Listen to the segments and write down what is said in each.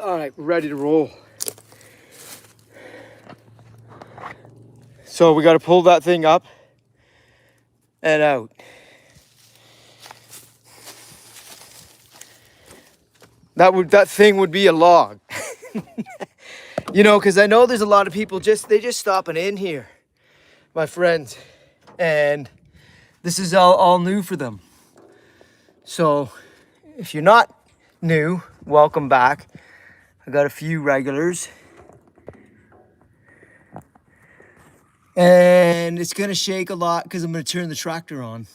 All right, we're ready to roll. So we got to pull that thing up and out. That thing would be a log. You know, because I know there's a lot of people they just stopping in here, my friends, and this is all new for them. So if you're not new, welcome back. I got a few regulars. And it's gonna shake a lot because I'm gonna turn the tractor on.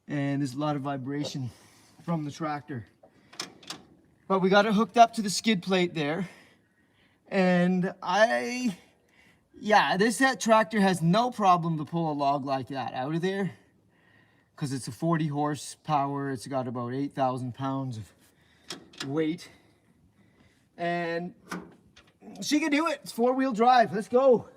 And there's a lot of vibration from the tractor. But we got it hooked up to the skid plate there. And that tractor has no problem to pull a log like that out of there. Because it's a 40 horsepower, it's got about 8,000 pounds of weight. And she can do it, it's 4-wheel drive, let's go.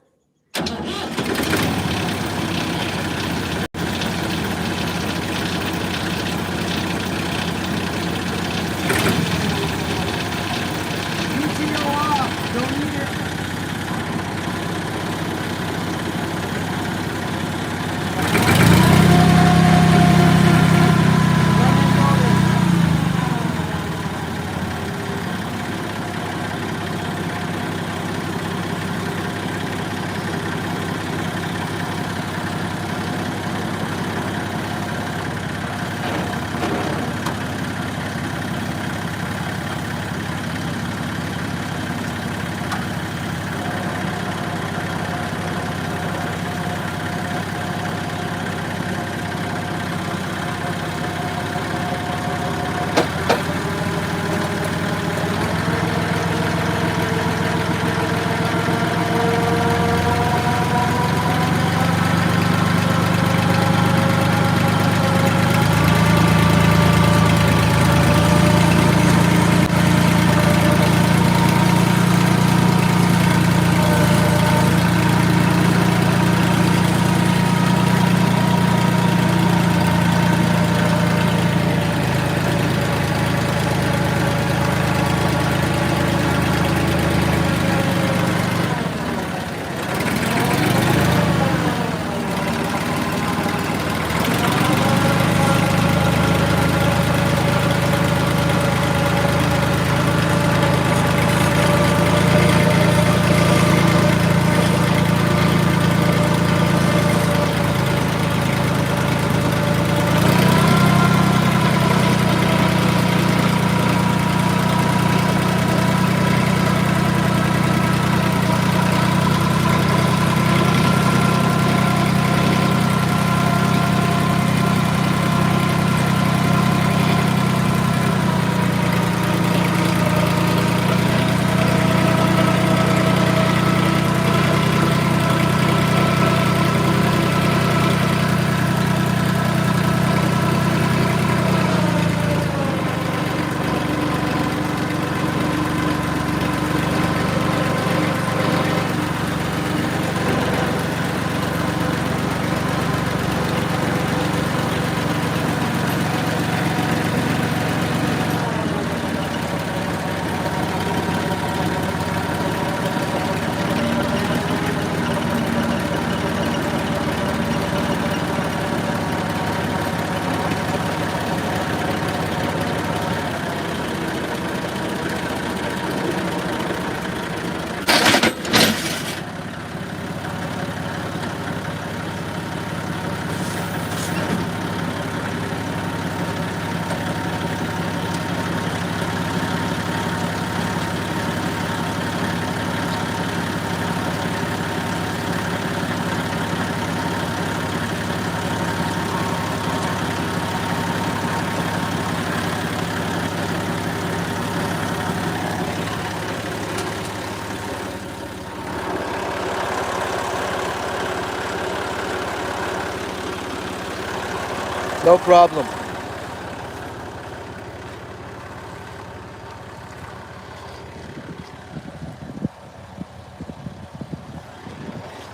No problem.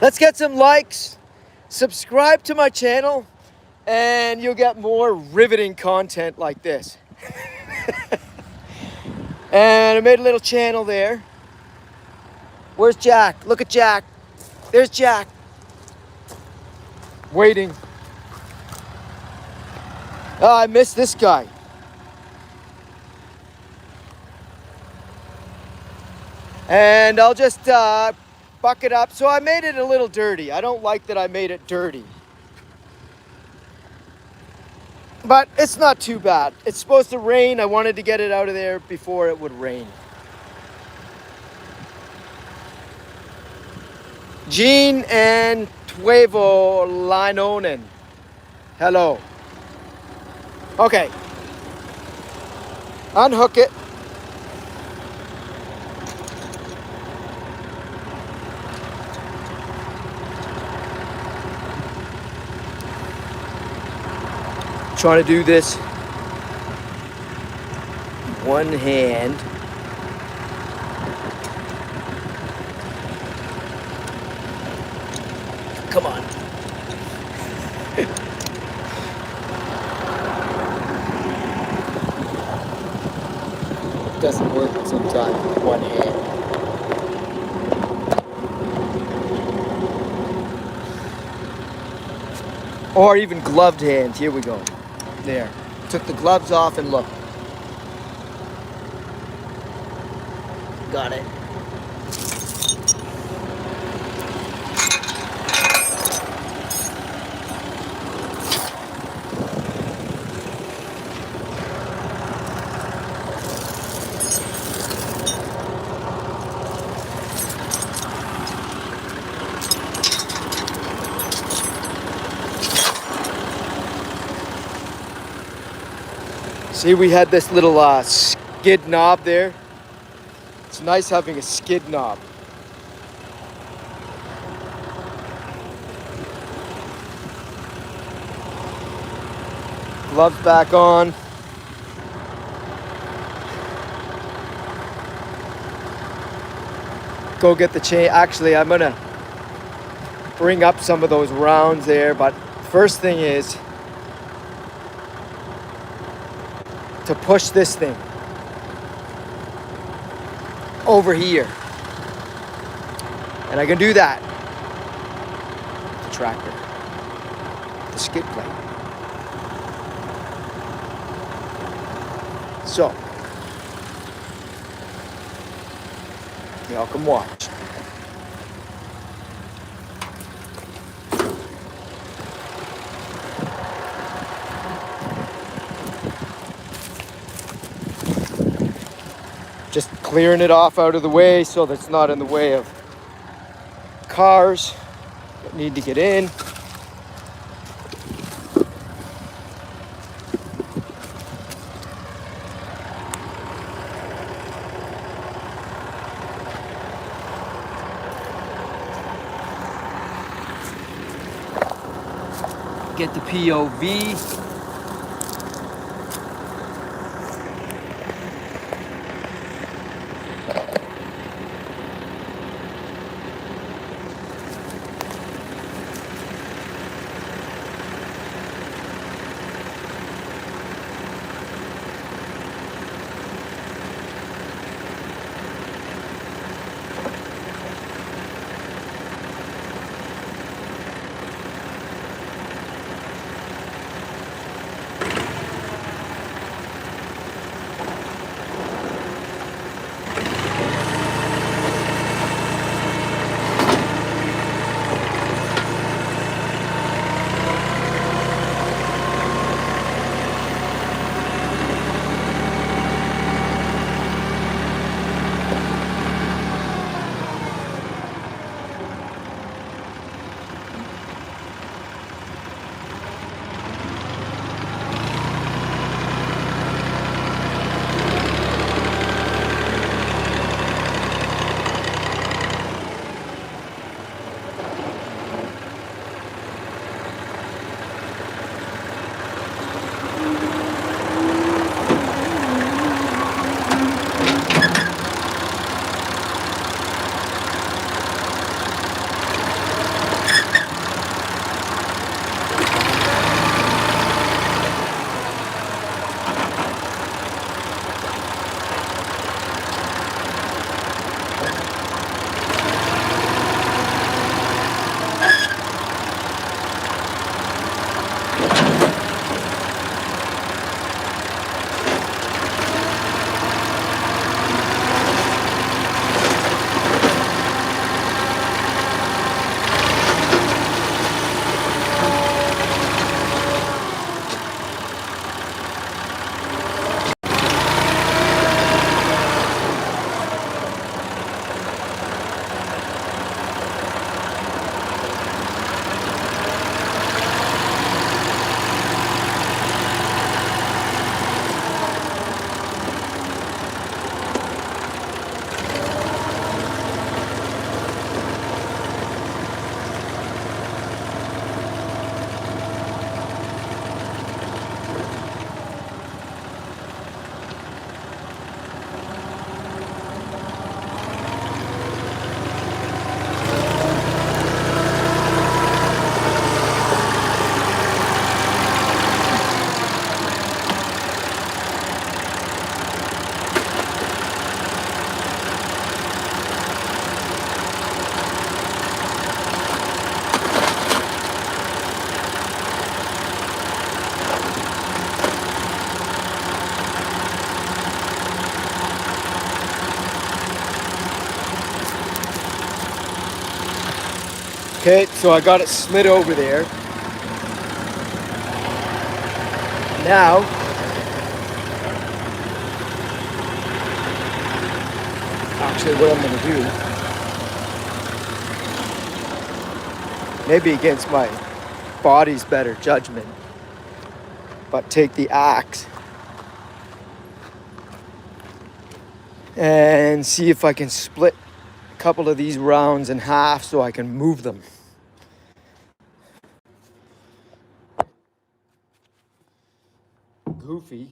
Let's get some likes. Subscribe to my channel and you'll get more riveting content like this. And I made a little channel there. Where's Jack? Look at Jack. There's Jack. Waiting. Oh, I missed this guy. And I'll just buck it up. So I made it a little dirty. I don't like that I made it dirty. But it's not too bad. It's supposed to rain. I wanted to get it out of there before it would rain. Jean and Tuevo Linonen. Hello. Okay. Unhook it. Trying to do this one hand. Come on. Doesn't work sometimes with one hand. Or even gloved hand. Here we go. There. Took the gloves off and look. Got it. See, we had this little skid knob there. It's nice having a skid knob. Gloves back on. Go get the chain. Actually, I'm gonna bring up some of those rounds there, but first thing is to push this thing over here. And I can do that. The tractor. The skid plate. So, y'all can watch. Just clearing it off out of the way so that it's not in the way of cars that need to get in. Get the POV. Okay, so I got it slid over there. Now, actually what I'm gonna do, maybe against my body's better judgment, but take the axe and see if I can split a couple of these rounds in half so I can move them. Goofy.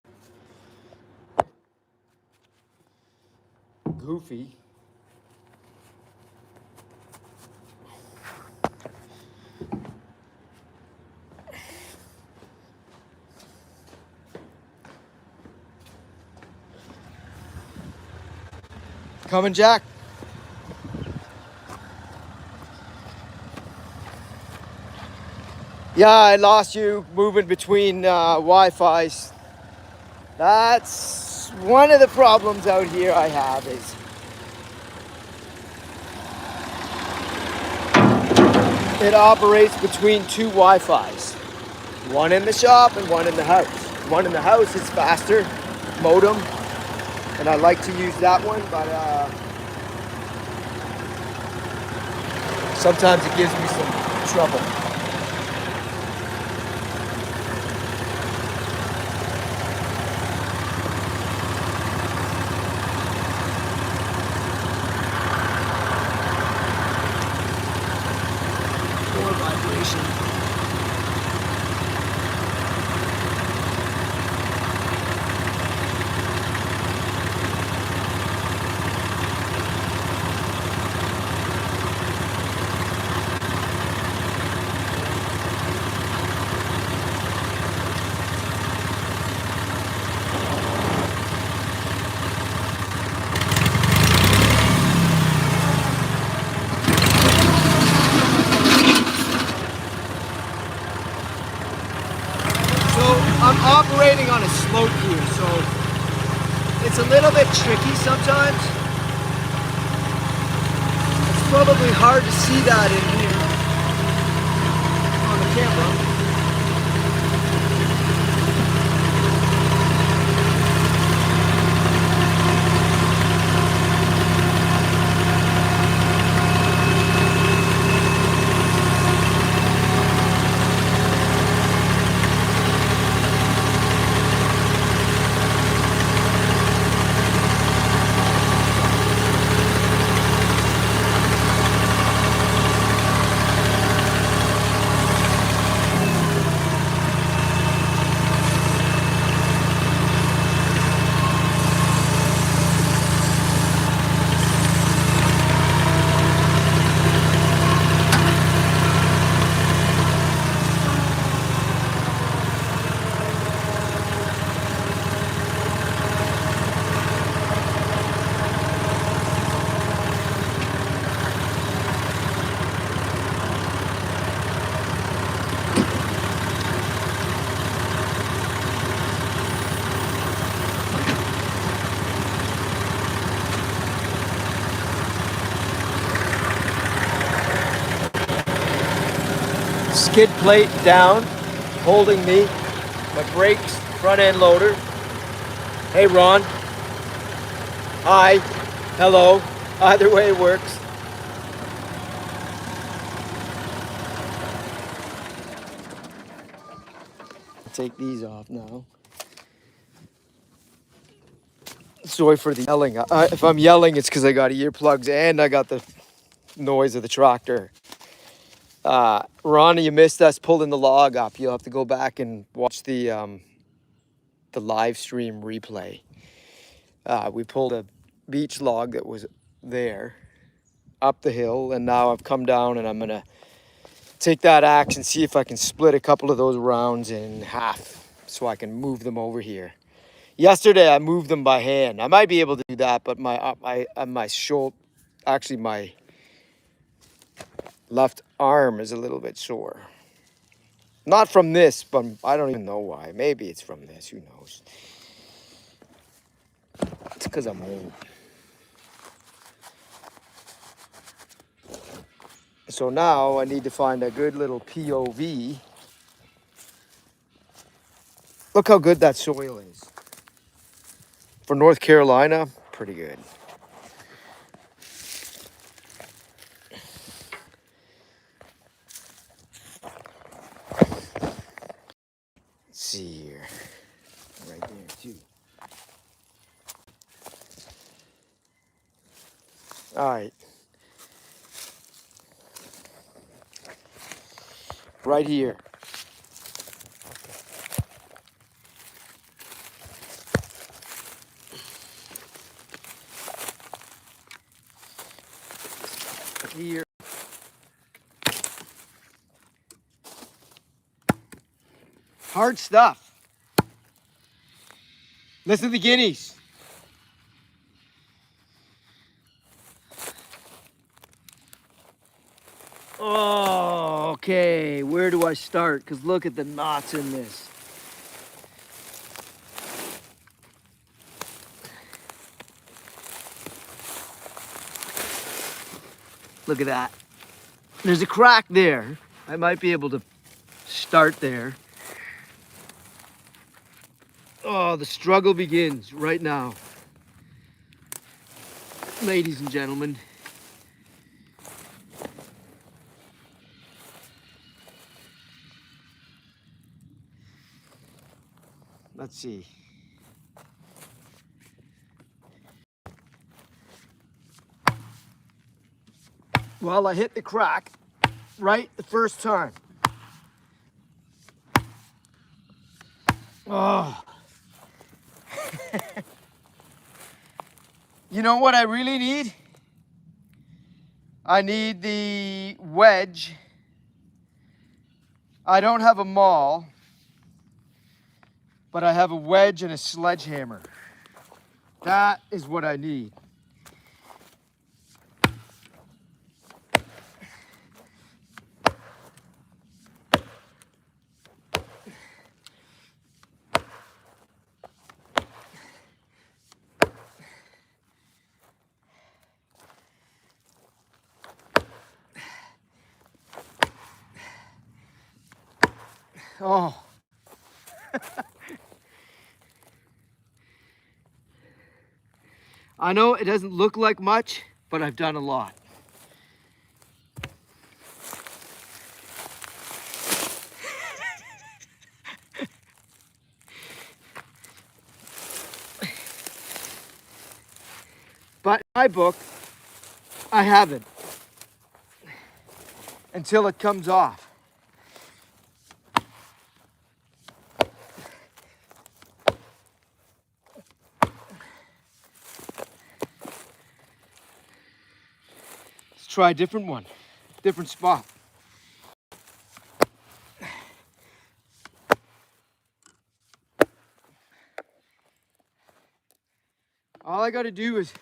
Coming, Jack. Yeah, I lost you moving between Wi-Fi's. That's one of the problems out here I have is it operates between two Wi-Fis. One in the shop and one in the house. One in the house is faster, modem, and I like to use that one, but sometimes it gives me some trouble. More vibration. I'm operating on a slope here, so it's a little bit tricky sometimes. It's probably hard to see that in here on the camera. Skid plate down, holding me. My brakes, front end loader. Hey Ron. Hi. Hello. Either way works. Take these off now. Sorry for the yelling. If I'm yelling, it's because I got earplugs and I got the noise of the tractor. Ron, you missed us pulling the log up. You'll have to go back and watch the live stream replay. We pulled a beach log that was there up the hill, and now I've come down and I'm gonna take that axe and see if I can split a couple of those rounds in half so I can move them over here. Yesterday I moved them by hand. I might be able to do that, but my shoulder, actually my left arm is a little bit sore. Not from this, but I don't even know why. Maybe it's from this, who knows. It's because I'm old. So now I need to find a good little POV. Look how good that soil is. For North Carolina, pretty good. Let's see here. Right there too. All right. Right here. Here. Hard stuff. Listen to the guineas. Oh, okay. Where do I start? Because look at the knots in this. Look at that. There's a crack there. I might be able to start there. Oh, the struggle begins right now. Ladies and gentlemen. Let's see. Well, I hit the crack right the first time. Oh. You know what I really need? I need the wedge. I don't have a maul, but I have a wedge and a sledgehammer. That is what I need. Oh. I know it doesn't look like much, but I've done a lot. But in my book, I haven't. Until it comes off. Let's try a different one, different spot. All I gotta do is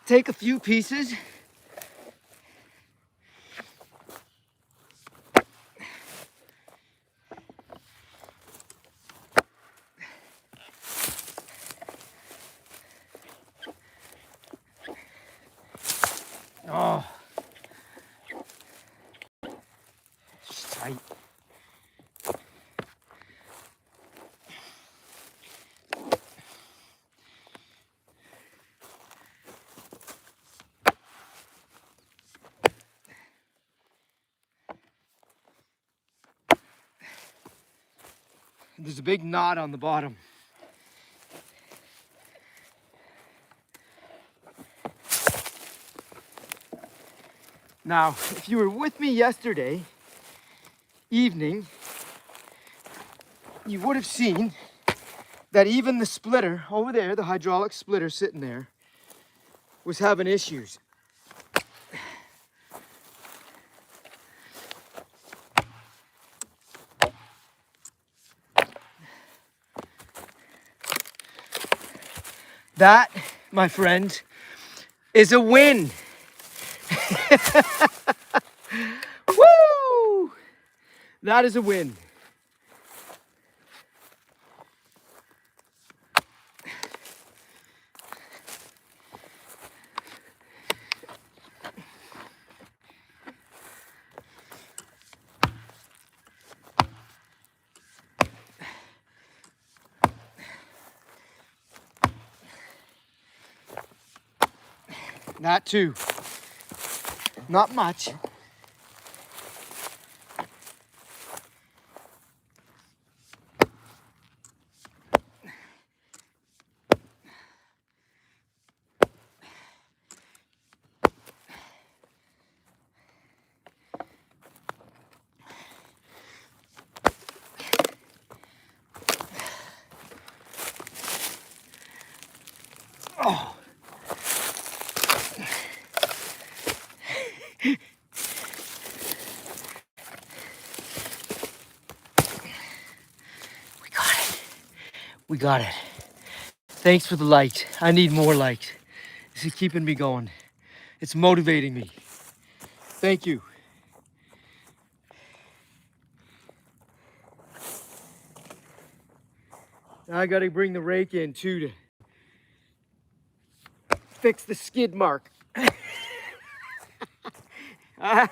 take a few pieces. Oh. It's tight. There's a big knot on the bottom. Now, if you were with me yesterday evening, you would have seen that even the splitter over there, the hydraulic splitter sitting there, was having issues. That, my friend, is a win. Woo! That is a win. That too. Not much. Oh. We got it. Thanks for the light. I need more light. This is keeping me going. It's motivating me. Thank you. Now I gotta bring the rake in too to fix the skid mark. Ah.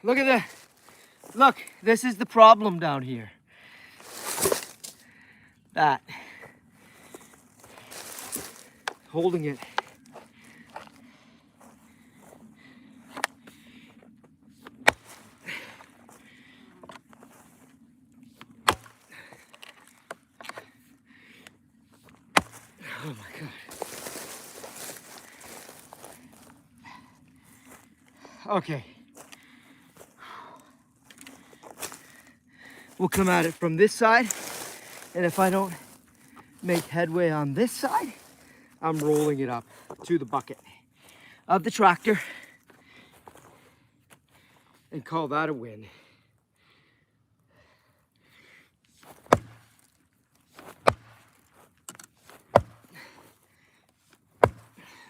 Look at that. Look, this is the problem down here. That. Holding it. Oh my God. Okay. We'll come at it from this side, and if I don't make headway on this side, I'm rolling it up to the bucket of the tractor and call that a win.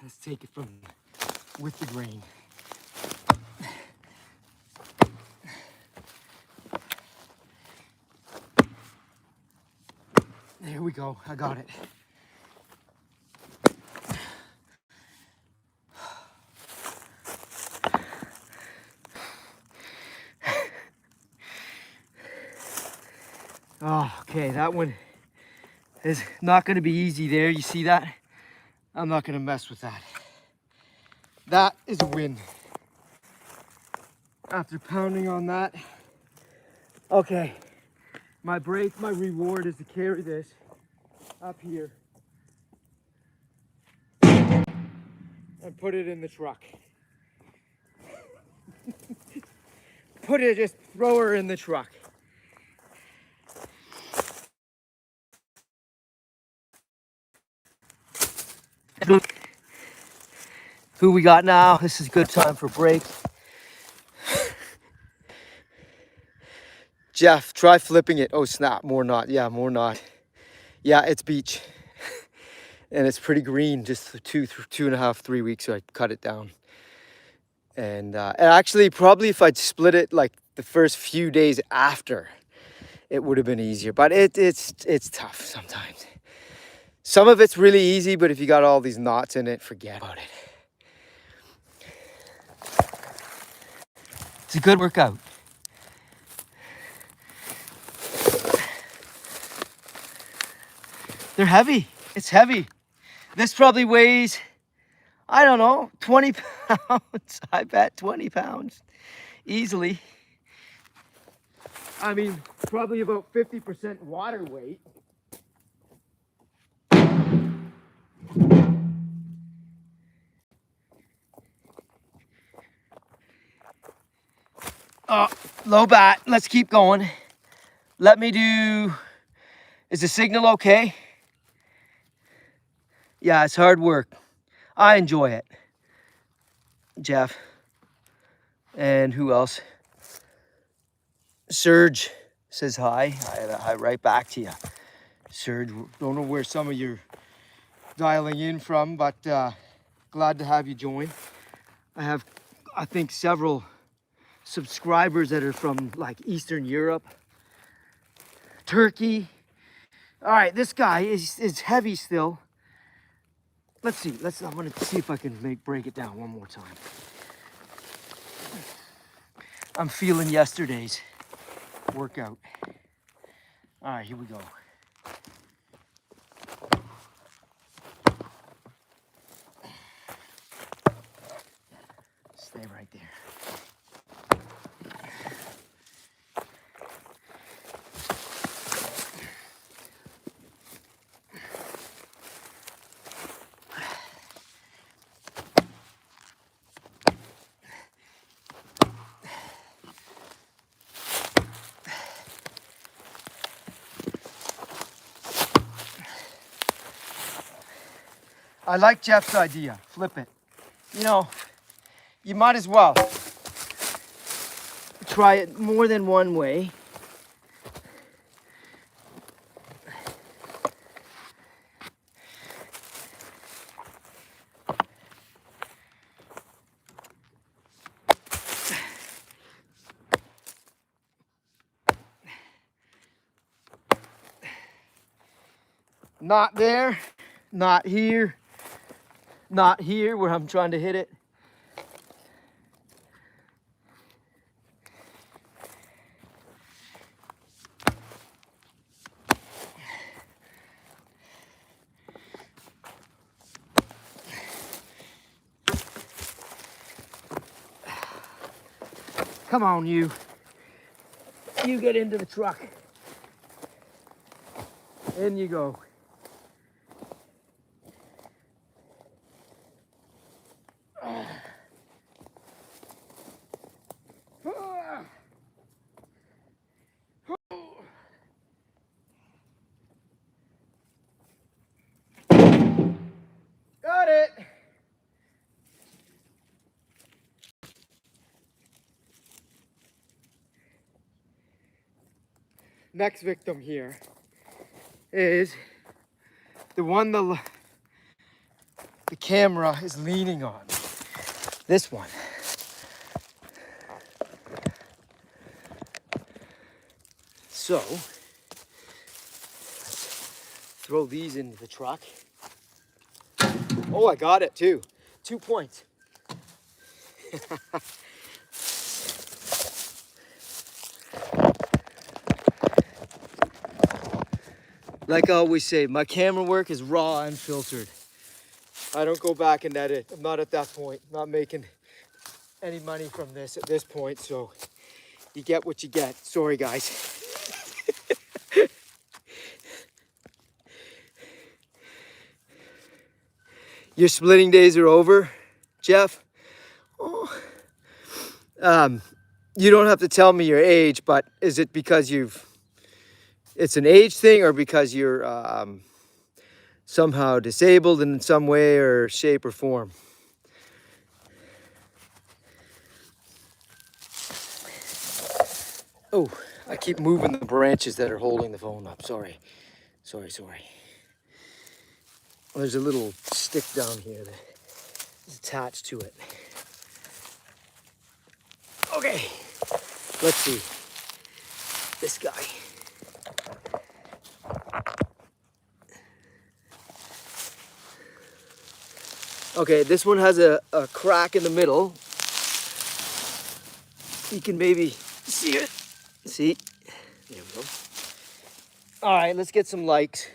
Let's take it from with the grain. There we go, I got it. Oh, okay, that one is not gonna be easy there, you see that? I'm not gonna mess with that. That is a win. After pounding on that, okay, my reward is to carry this up here and put it in the truck. Just throw her in the truck. Who we got now? This is a good time for a break. Jeff, try flipping it. Oh snap, more knot. Yeah, more knot. Yeah, it's beach. And it's pretty green, just 2.5, 3 weeks, so I cut it down. And actually, probably if I'd split it like the first few days after, it would have been easier. But it's tough sometimes. Some of it's really easy, but if you got all these knots in it, forget about it. It's a good workout. They're heavy. It's heavy. This probably weighs, I don't know, 20 pounds. I bet 20 pounds easily. I mean, probably about 50% water weight. Oh, low bat. Let's keep going. Let me do, is the signal okay? Yeah, it's hard work. I enjoy it. Jeff. And who else? Serge says hi. Hi right back to you. Serge, don't know where some of you are dialing in from, but glad to have you join. I have, I think, several subscribers that are from like Eastern Europe, Turkey. All right, this guy is heavy still. Let's see. I'm gonna see if I can break it down one more time. I'm feeling yesterday's workout. All right, here we go. Stay right there. I like Jeff's idea. Flip it. You know, you might as well try it more than one way. Not there, not here, not here where I'm trying to hit it. Come on, you. You get into the truck. In you go. Got it. Next victim here is the one the camera is leaning on. This one. So, let's throw these into the truck. Oh, I got it too. 2 points. Like I always say, my camera work is raw and unfiltered. I don't go back and edit. I'm not at that point. I'm not making any money from this at this point, so you get what you get. Sorry, guys. Your splitting days are over, Jeff? Oh. You don't have to tell me your age, but is it because it's an age thing or because you're somehow disabled in some way or shape or form? Oh, I keep moving the branches that are holding the phone up. Sorry. There's a little stick down here that is attached to it. Okay, let's see. This guy. Okay, this one has a crack in the middle. You can maybe see it. See? There we go. All right, let's get some likes.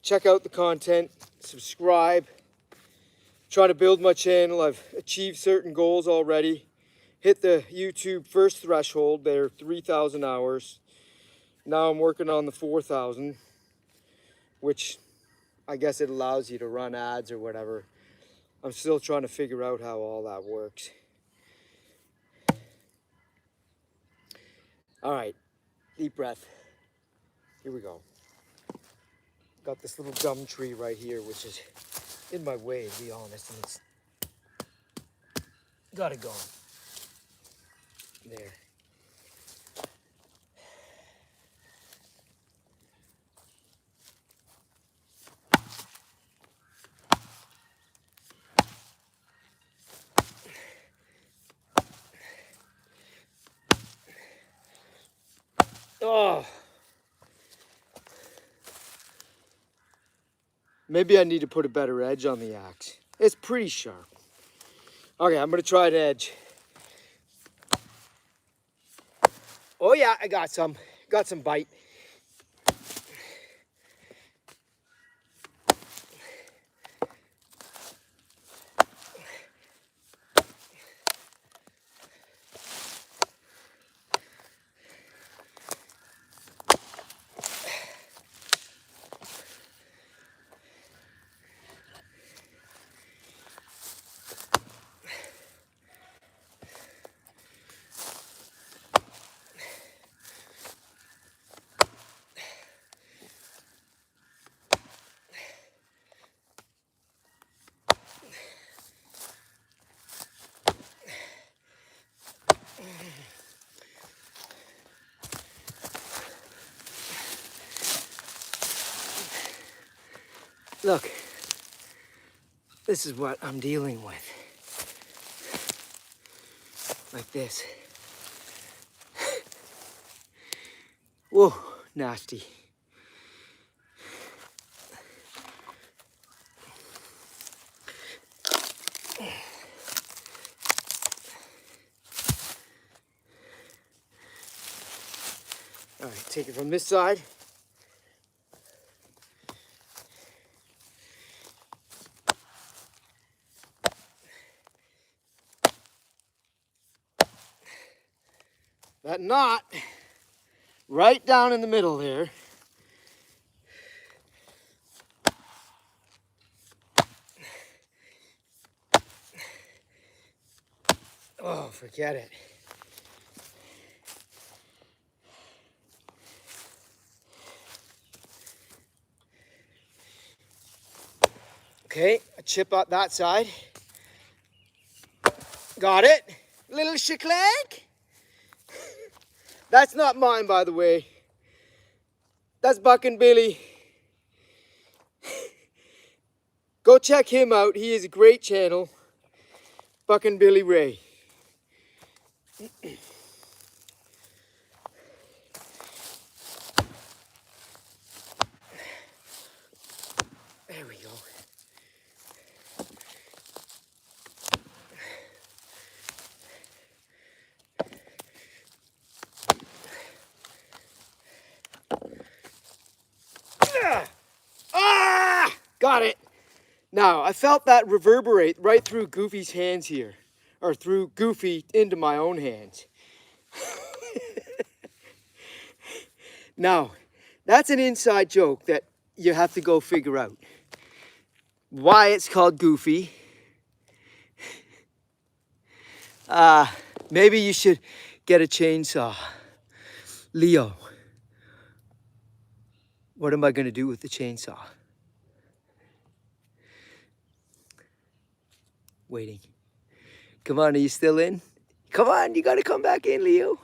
Check out the content, subscribe. Trying to build my channel. I've achieved certain goals already. Hit the YouTube first threshold there, 3,000 hours. Now I'm working on the 4,000, which I guess it allows you to run ads or whatever. I'm still trying to figure out how all that works. All right, deep breath. Here we go. Got this little gum tree right here, which is in my way, to be honest, and it's gotta go. There. Oh. Maybe I need to put a better edge on the axe. It's pretty sharp. Okay, I'm gonna try an edge. Oh yeah, I got some. Got some bite. Look, this is what I'm dealing with. Like this. Whoa, nasty. All right, take it from this side. That knot right down in the middle there. Oh, forget it. Okay, a chip out that side. Got it. Little shiklag. That's not mine, by the way. That's Buckin Billy. Go check him out. He is a great channel. Buckin Billy Ray. There we go. Ah! Got it. Now, I felt that reverberate right through Goofy's hands here. Or through Goofy into my own hands. Now, that's an inside joke that you have to go figure out. Why it's called Goofy. Maybe you should get a chainsaw. Leo, what am I going to do with the chainsaw? Waiting. Come on, are you still in? Come on, you got to come back in, Leo.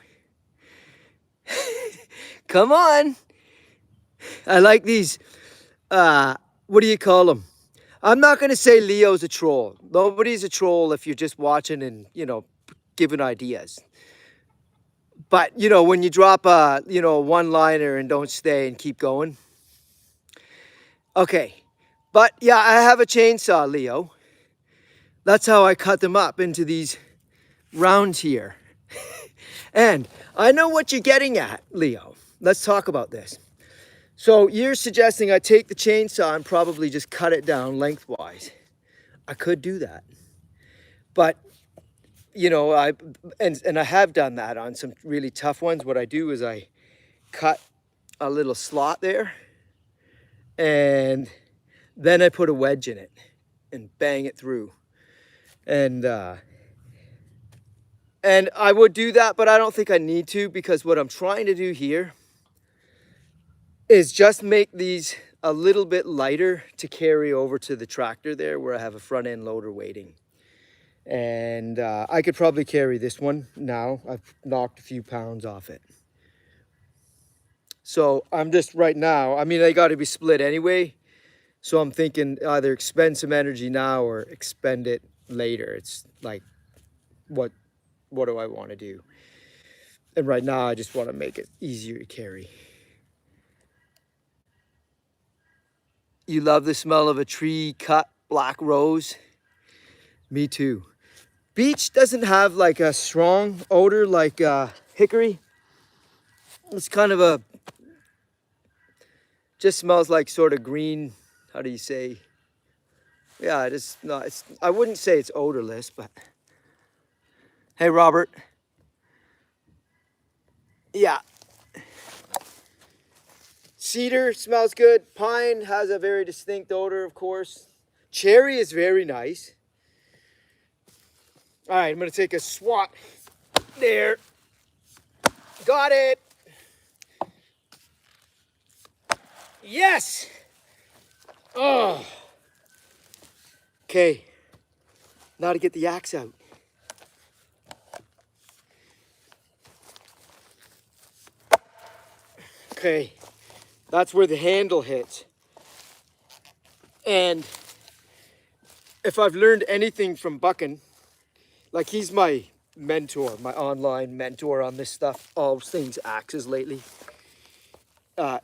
Come on. I like these, what do you call them? I'm not going to say Leo's a troll. Nobody's a troll if you're just watching and, you know, giving ideas. But, you know, when you drop a, you know, one-liner and don't stay and keep going. Okay. But, yeah, I have a chainsaw, Leo. That's how I cut them up into these rounds here. And I know what you're getting at, Leo. Let's talk about this. So you're suggesting I take the chainsaw and probably just cut it down lengthwise. I could do that. But, you know, I have done that on some really tough ones. What I do is I cut a little slot there and then I put a wedge in it and bang it through. And I would do that, but I don't think I need to, because what I'm trying to do here is just make these a little bit lighter to carry over to the tractor there where I have a front end loader waiting. And I could probably carry this one now. I've knocked a few pounds off it. So I'm just right now, I mean, they got to be split anyway. So I'm thinking either expend some energy now or expend it later. It's like, what do I want to do? And right now I just want to make it easier to carry. You love the smell of a tree cut black rose? Me too. Beech doesn't have like a strong odor like hickory. It's kind of a, just smells like sort of green, how do you say? Yeah, it is not, it's, I wouldn't say it's odorless, but. Hey, Robert. Yeah. Cedar smells good. Pine has a very distinct odor, of course. Cherry is very nice. All right, I'm gonna take a swat. There. Got it. Yes. Oh. Okay. Now to get the axe out. Okay. That's where the handle hits. And if I've learned anything from Buckin, like he's my mentor, my online mentor on this stuff, all things axes lately.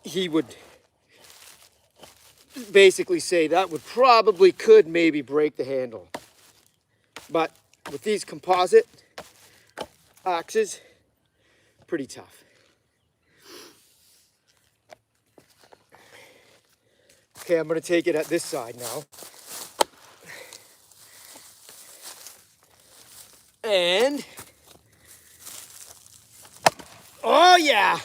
He would basically say that would probably could maybe break the handle. But with these composite axes, pretty tough. Okay, I'm gonna take it at this side now. And, oh yeah.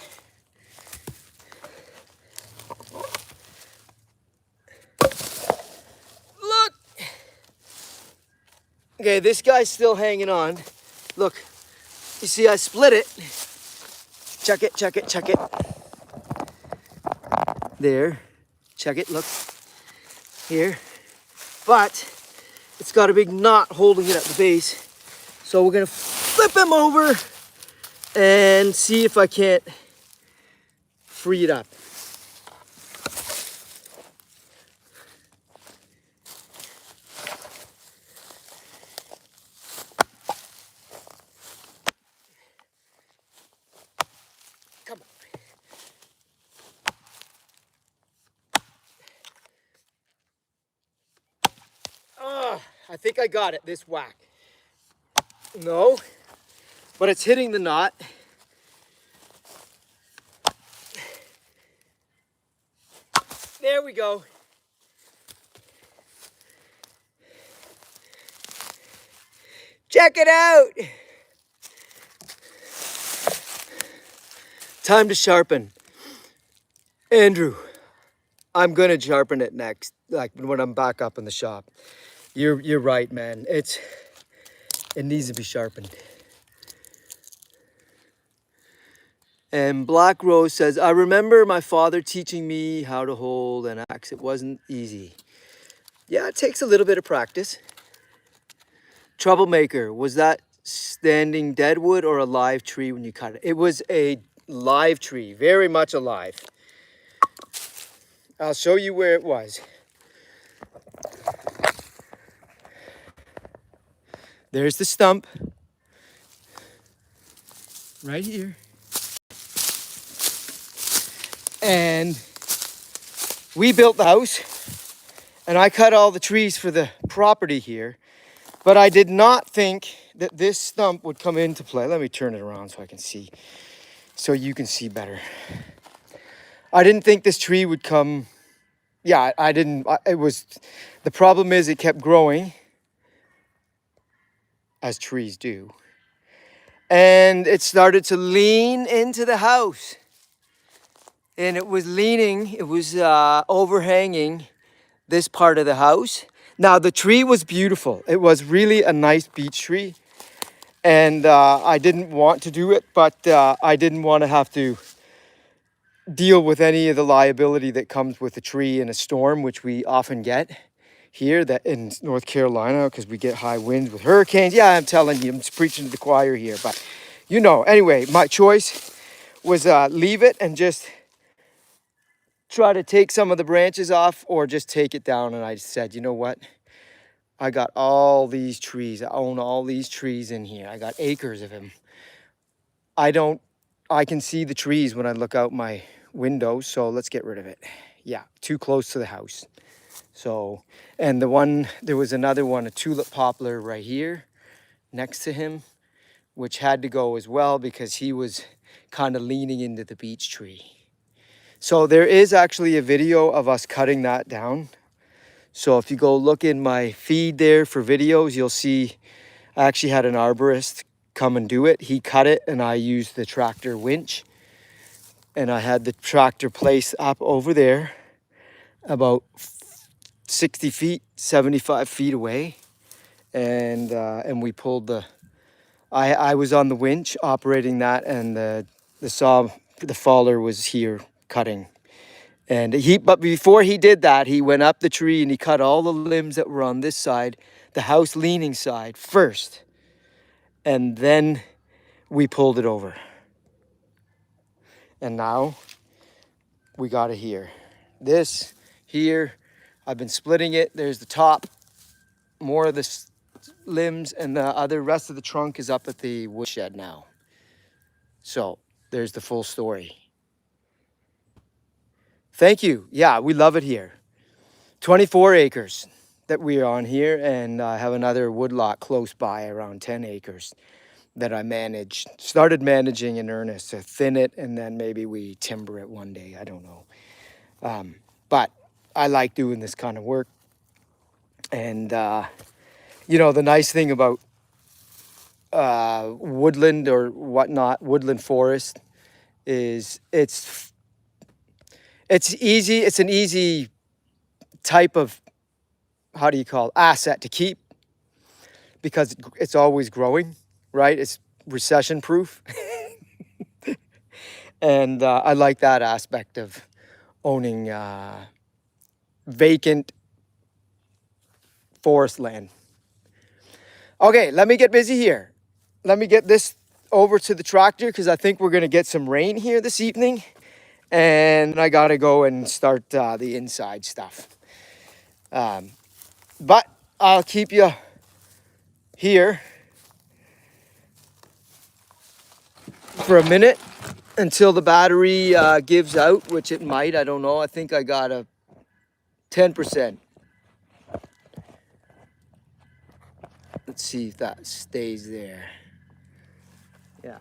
Look. Okay, this guy's still hanging on. Look, you see I split it. Check it, check it, check it. There, check it, look. Here. But it's got a big knot holding it at the base. So we're gonna flip him over and see if I can't free it up. Come on. Oh, I think I got it this whack. No, but it's hitting the knot. There we go. Check it out. Time to sharpen. Andrew, I'm gonna sharpen it next, like when I'm back up in the shop. You're right, man. It needs to be sharpened. And Black Rose says, I remember my father teaching me how to hold an axe. It wasn't easy. Yeah, it takes a little bit of practice. Troublemaker, was that standing dead wood or a live tree when you cut it? It was a live tree, very much alive. I'll show you where it was. There's the stump. Right here. And we built the house and I cut all the trees for the property here, but I did not think that this stump would come into play. Let me turn it around so I can see, so you can see better. I didn't think this tree would come. Yeah, I didn't. It was, the problem is it kept growing as trees do. And it started to lean into the house. And it was leaning, it was overhanging this part of the house. Now the tree was beautiful. It was really a nice beech tree. And I didn't want to do it, but I didn't want to have to deal with any of the liability that comes with a tree in a storm, which we often get here that in North Carolina, because we get high winds with hurricanes. Yeah, I'm telling you, I'm just preaching to the choir here, but you know, anyway, my choice was leave it and just try to take some of the branches off or just take it down. And I said, you know what? I got all these trees. I own all these trees in here. I got acres of them. I can see the trees when I look out my window. So let's get rid of it. Yeah, too close to the house. So, and there was another one, a tulip poplar right here next to him, which had to go as well because he was kind of leaning into the beech tree. So there is actually a video of us cutting that down. So if you go look in my feed there for videos, you'll see I actually had an arborist come and do it. He cut it and I used the tractor winch. And I had the tractor placed up over there about 60 feet, 75 feet away. And we pulled the, I was on the winch operating that, and the faller was here cutting. And but before he did that, he went up the tree and he cut all the limbs that were on this side, the house leaning side first. And then we pulled it over. And now we got it here. This here, I've been splitting it. There's the top, more of the limbs, and the other rest of the trunk is up at the woodshed now. So there's the full story. Thank you. Yeah, we love it here. 24 acres that we are on here, and I have another woodlot close by, around 10 acres that I started managing in earnest to thin it, and then maybe we timber it one day. I don't know. But I like doing this kind of work. And, you know, the nice thing about woodland or whatnot, woodland forest, is it's easy. It's an easy type of, how do you call it, asset to keep, because it's always growing, right? It's recession proof. And I like that aspect of owning vacant forest land. Okay, let me get busy here. Let me get this over to the tractor, because I think we're going to get some rain here this evening. And I got to go and start the inside stuff. But I'll keep you here for a minute until the battery gives out, which it might. I don't know. I think I got a 10%. Let's see if that stays there. Yeah.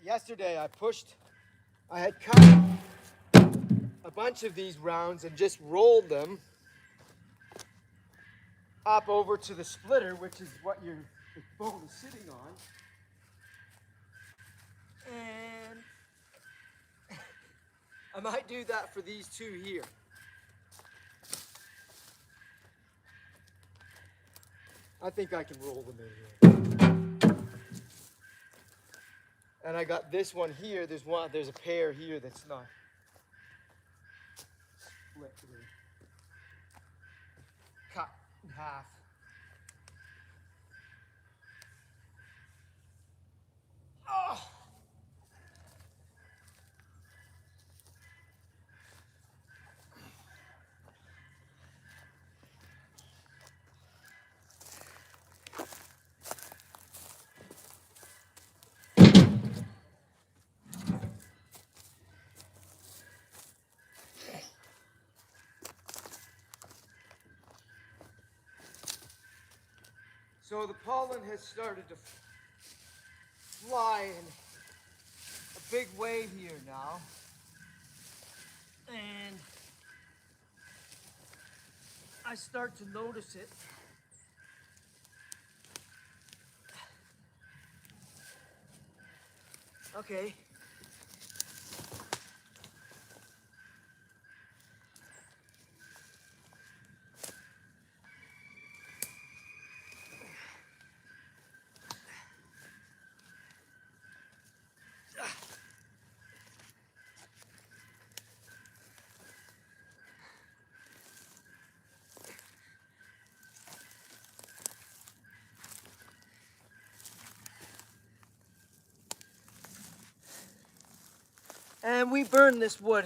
Yesterday I had cut a bunch of these rounds and just rolled them up over to the splitter, which is what the phone is sitting on. And I might do that for these two here. I think I can roll them in here. And I got this one here. There's a pair here that's not split through. Cut in half. Oh! So the pollen has started to fly in a big wave here now. And I start to notice it. Okay. And we burn this wood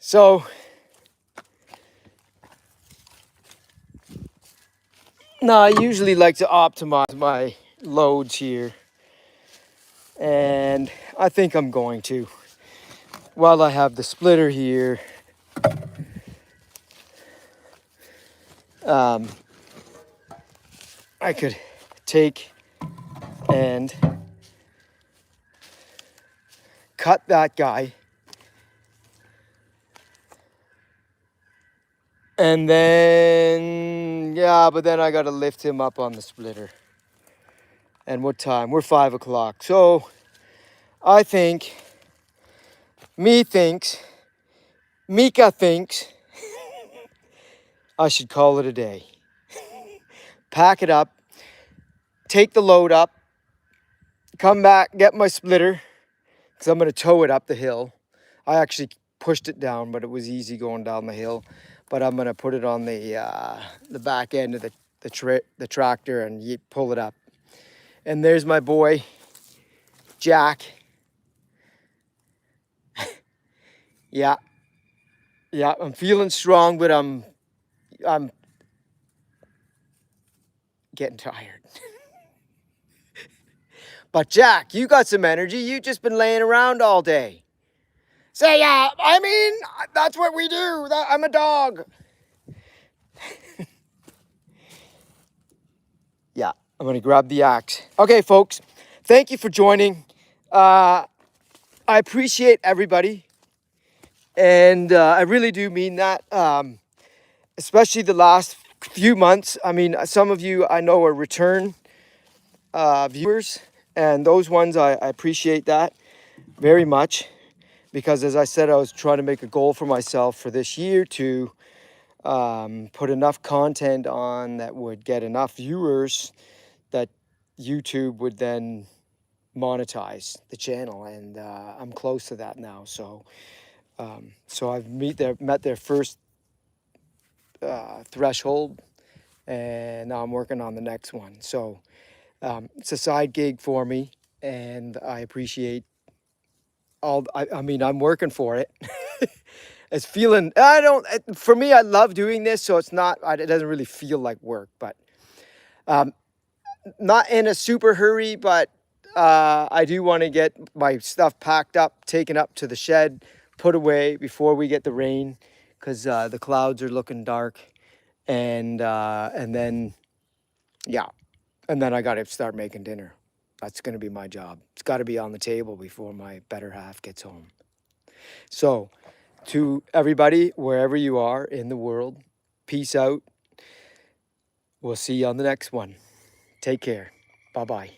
So now I usually like to optimize my loads here, and I think I'm going to. While I have the splitter here, I could take and cut that guy, and then but then I gotta lift him up on the splitter. And what time? We're 5 o'clock. So I think Mika thinks I should call it a day. Pack it up, take the load up, come back, get my splitter, because I'm going to tow it up the hill. I actually pushed it down, but it was easy going down the hill. But I'm going to put it on the back end of the tractor and pull it up. And there's my boy, Jack. Yeah, I'm feeling strong, but I'm getting tired. But Jack, you got some energy. You just been laying around all day. Say, I mean, that's what we do. I'm a dog. Yeah, I'm going to grab the axe. Okay, folks, thank you for joining. I appreciate everybody. And I really do mean that, especially the last few months. I mean, some of you I know are return viewers, and those ones I appreciate that very much, because as I said, I was trying to make a goal for myself for this year to put enough content on that would get enough viewers that YouTube would then monetize the channel, and I'm close to that now. So I've met their first threshold, and now I'm working on the next one. So it's a side gig for me, and I appreciate I mean, I'm working for it. It's feeling, for me, I love doing this, so it doesn't really feel like work, but not in a super hurry, but I do want to get my stuff packed up, taken up to the shed, put away before we get the rain, because the clouds are looking dark, and then, and then I got to start making dinner. That's going to be my job. It's got to be on the table before my better half gets home. So, to everybody, wherever you are in the world, peace out. We'll see you on the next one. Take care. Bye-bye.